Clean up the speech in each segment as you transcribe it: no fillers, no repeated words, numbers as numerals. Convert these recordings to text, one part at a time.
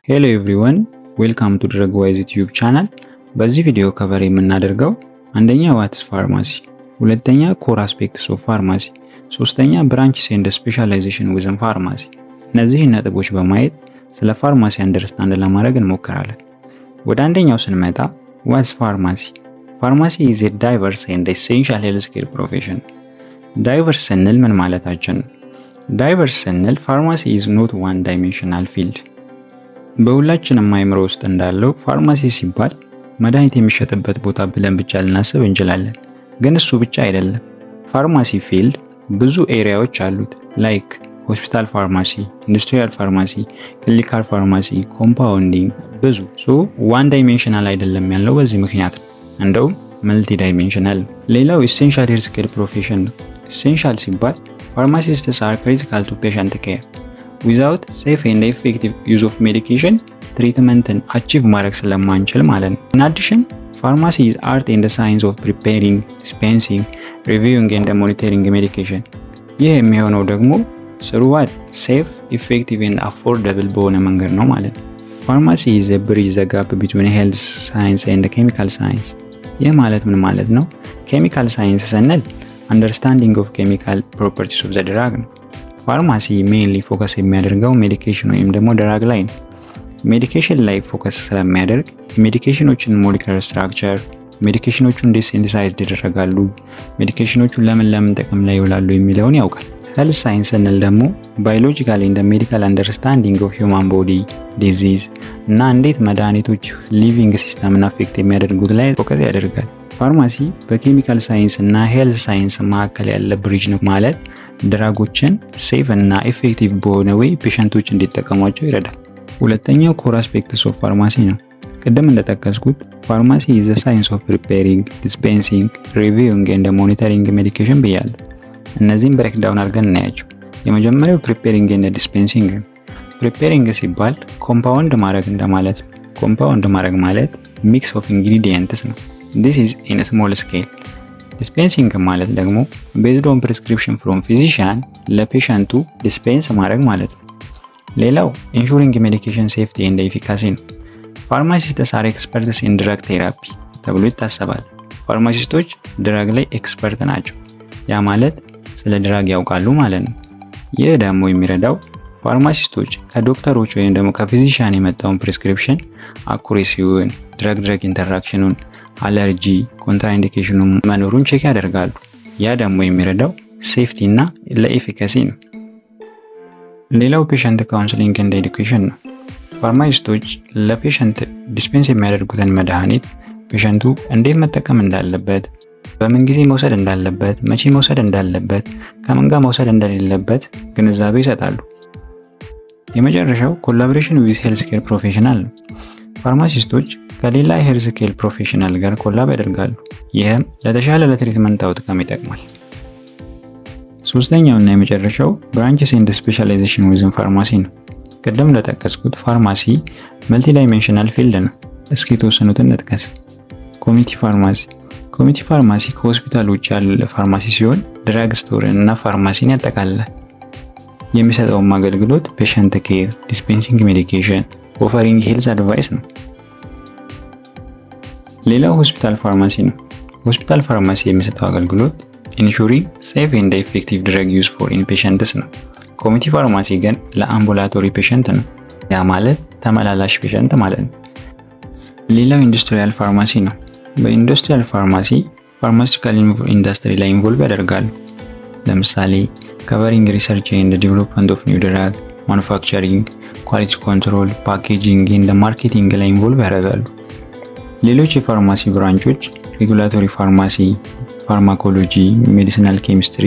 ሄሎ ኤቭሪዋን ዌልካም ቱ ድረግዋይዝ ዩቲዩብ ቻናል። በዚህ ቪዲዮ ከቨር የምናደርገው አንደኛ ዋትስ ፋርማሲ፣ ሁለተኛ ኮር አስፔክትስ ኦፍ ፋርማሲ፣ ሶስተኛ ብራንችስ ኤንድ ስፔሻላይዜሽን ዊዝን ፋርማሲ። እነዚህን ነጥቦች በማየት ስለ ፋርማሲ አንደርስታንድ ለማድረግ እንሞክራለን። ወደ አንደኛው ስንመጣ ዋትስ ፋርማሲ። ፋርማሲ ኢዝ ኤ ዳይቨርስ ኤንድ ኤሴንሻል ሄልዝ ኬር ፕሮፌሽን። ዳይቨርስ ስንል ምን ማለታችን ነው? ዳይቨርስ ስንል ፋርማሲ ኢዝ ኖት ዋን ዳይሜንሽናል ፊልድ። በሁላችንም አእምሮ ውስጥ እንዳለው ፋርማሲ ሲባል መድኃኒት የሚሸጥበት ቦታ ብለን ብቻ ልናስብ እንችላለን። ግን እሱ ብቻ አይደለም። ፋርማሲ ፊልድ ብዙ ኤሪያዎች አሉት። ላይክ ሆስፒታል ፋርማሲ፣ ኢንዱስትሪያል ፋርማሲ፣ ክሊኒካል ፋርማሲ፣ ኮምፓውንዲንግ ብዙ። ዋን ዳይሜንሽናል አይደለም ያለው በዚህ ምክንያት ነው። እንደውም መልቲ ዳይሜንሽናል። ሌላው ኢሴንሻል ሄልዝ ኬር ፕሮፌሽን ነው። ኢሴንሻል ሲባል ፋርማሲስትስ አር ክሪቲካል ቱ ፔሸንት ኬር ዊዛውት ሴፍ ኤንድ ኤፌክቲቭ ዩዝ ኦፍ ሜዲኬሽን ትሪትመንትን አቺቭ ማድረግ ስለማንችል ማለት ነው። ኢን አዲሽን ፋርማሲ ኢዝ አርት ኤንድ ሳይንስ ኦፍ ፕሪፔሪንግ፣ ዲስፔንሲንግ፣ ሪቪዊንግ ኤንድ ሞኒተሪንግ ሜዲኬሽን። ይህ የሚሆነው ደግሞ ስሩዋት ሴፍ ኢፌክቲቭ ኤንድ አፎርደብል በሆነ መንገድ ነው ማለት ነው። ፋርማሲ ኢዝ ኤ ብሪጅ ዘ ጋፕ ቢትዊን ሄልዝ ሳይንስ ኤንድ ኬሚካል ሳይንስ። ይህ ማለት ምን ማለት ነው? ኬሚካል ሳይንስ ስንል አንደርስታንዲንግ ኦፍ ኬሚካል ፕሮፐርቲስ ኦፍ ዘ ድራግ ነው። ፋርማሲ ሜንሊ ፎከስ የሚያደርገው ሜዲኬሽን ወይም ደግሞ ድራግ ላይ ነው። ሜዲኬሽን ላይ ፎከስ ስለሚያደርግ የሜዲኬሽኖችን ሞለኪውላር ስትራክቸር፣ ሜዲኬሽኖቹ እንዴት ሴንቲሳይዝድ ይደረጋሉ፣ ሜዲኬሽኖቹ ለምን ጥቅም ላይ ይውላሉ የሚለውን ያውቃል። ሄልዝ ሳይንስ ስንል ደግሞ ባዮሎጂካል ኤንድ ሜዲካል አንደርስታንዲንግ ኦፍ ሂውማን ቦዲ ዲዚዝ እና እንዴት መድኃኒቶች ሊቪንግ ሲስተምን አፌክት የሚያደርጉት ላይ ፎከስ ያደርጋል። ፋርማሲ በኬሚካል ሳይንስ እና ሄልዝ ሳይንስ መካከል ያለ ብሪጅ ነው ማለት ድራጎችን ሴፍ እና ኤፌክቲቭ በሆነ ወይ ፔሸንቶች እንዲጠቀሟቸው ይረዳል። ሁለተኛው ኮር አስፔክትስ ኦፍ ፋርማሲ ነው። ቅድም እንደጠቀስኩት ፋርማሲ ኢዝ ዘ ሳይንስ ኦፍ ፕሪፔሪንግ፣ ዲስፔንሲንግ፣ ሪቪዊንግ ኤንድ ሞኒተሪንግ ሜዲኬሽን ብያለሁ። እነዚህም ብሬክዳውን አድርገን እናያቸው። የመጀመሪያው ፕሪፔሪንግ ኤንድ ዲስፔንሲንግ ነው። ፕሪፔሪንግ ሲባል ኮምፓውንድ ማድረግ እንደማለት ነው። ኮምፓውንድ ማድረግ ማለት ሚክስ ኦፍ ኢንግሪዲየንትስ ነው። This is in a small scale. ዲስፔንሲንግ ማለት ደግሞ based on prescription from physician ለፔሸንቱ ዲስፔንስ ማድረግ ማለት ነው። ሌላው ensuring medication safety and efficacy ነው። ፋርማሲስቶች are experts in drug therapy ተብሎ ይታሰባል። ፋርማሲስቶች ድራግ ላይ ኤክስፐርት ናቸው። ያ ማለት ስለ ድራግ ያውቃሉ ማለት ነው። ይህ ደግሞ የሚረዳው ፋርማሲስቶች ከዶክተሮች ወይም ደግሞ ከፊዚሻን የመጣውን ፕሪስክሪፕሽን አኩሬሲውን፣ ድራግ ኢንተራክሽኑን፣ አለርጂ፣ ኮንትራኢንዲኬሽኑ መኖሩን ቼክ ያደርጋሉ። ያ ደግሞ የሚረዳው ሴፍቲ እና ለኤፊካሲ ነው። ሌላው ፔሸንት ካውንስሊንግ ኤንድ ኤዱኬሽን ነው። ፋርማሲስቶች ለፔሸንት ዲስፔንስ የሚያደርጉትን መድኃኒት ፔሸንቱ እንዴት መጠቀም እንዳለበት፣ በምን ጊዜ መውሰድ እንዳለበት፣ መቼ መውሰድ እንዳለበት፣ ከምን ጋር መውሰድ እንደሌለበት ግንዛቤ ይሰጣሉ። የመጨረሻው ኮላቦሬሽን ዊዝ ሄልዝ ኬር ፕሮፌሽናል ነው። ፋርማሲስቶች ከሌላ ሄልዝ ኬር ፕሮፌሽናል ጋር ኮላብ ያደርጋሉ። ይህም ለተሻለ ለትሪትመንት አውትካም ይጠቅማል። ሶስተኛው እና የመጨረሻው ብራንችስ ኤንድ ስፔሻላይዜሽን ዊዝን ፋርማሲ ነው። ቅድም እንደጠቀስኩት ፋርማሲ መልቲ ዳይሜንሽናል ፊልድ ነው። እስኪ የተወሰኑትን እንጥቀስ። ኮሚኒቲ ፋርማሲ። ኮሚኒቲ ፋርማሲ ከሆስፒታል ውጭ ያለ ፋርማሲ ሲሆን ድራግ ስቶርን እና ፋርማሲን ያጠቃልላል። የሚሰጠውም አገልግሎት ፔሸንት ኬር፣ ዲስፔንሲንግ ሜዲኬሽን፣ ኦፈሪንግ ሄልዝ አድቫይስ ነው። ሌላው ሆስፒታል ፋርማሲ ነው። ሆስፒታል ፋርማሲ የሚሰጠው አገልግሎት ኢንሹሪንግ ሴፍ ኤንድ ኤፌክቲቭ ድረግ ዩዝ ፎር ኢንፔሸንትስ ነው። ኮሚኒቲ ፋርማሲ ግን ለአምቡላቶሪ ፔሸንት ነው። ያ ማለት ተመላላሽ ፔሸንት ማለት ነው። ሌላው ኢንዱስትሪያል ፋርማሲ ነው። በኢንዱስትሪያል ፋርማሲ ፋርማሲቲካል ኢንዱስትሪ ላይ ኢንቮልቭ ያደርጋሉ። ለምሳሌ ከቨሪንግ ሪሰርች ኤንድ ዲቨሎፕመንት ኦፍ ኒው ድራግ፣ ማኑፋክቸሪንግ፣ ኳሊቲ ኮንትሮል፣ ፓኬጂንግ ኤንድ ማርኬቲንግ ላይ ኢንቮልቭ ያደርጋሉ። ሌሎች የፋርማሲ ብራንቾች ሬጉላቶሪ ፋርማሲ፣ ፋርማኮሎጂ፣ ሜዲሲናል ኬሚስትሪ፣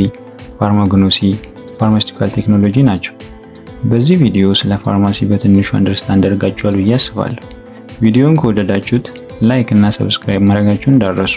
ፋርማግኖሲ፣ ፋርማሲቲካል ቴክኖሎጂ ናቸው። በዚህ ቪዲዮ ስለ ፋርማሲ በትንሹ አንደርስታንድ አድርጋችኋል ብዬ አስባለሁ። ቪዲዮውን ከወደዳችሁት ላይክ እና ሰብስክራይብ ማድረጋችሁን እንዳትረሱ።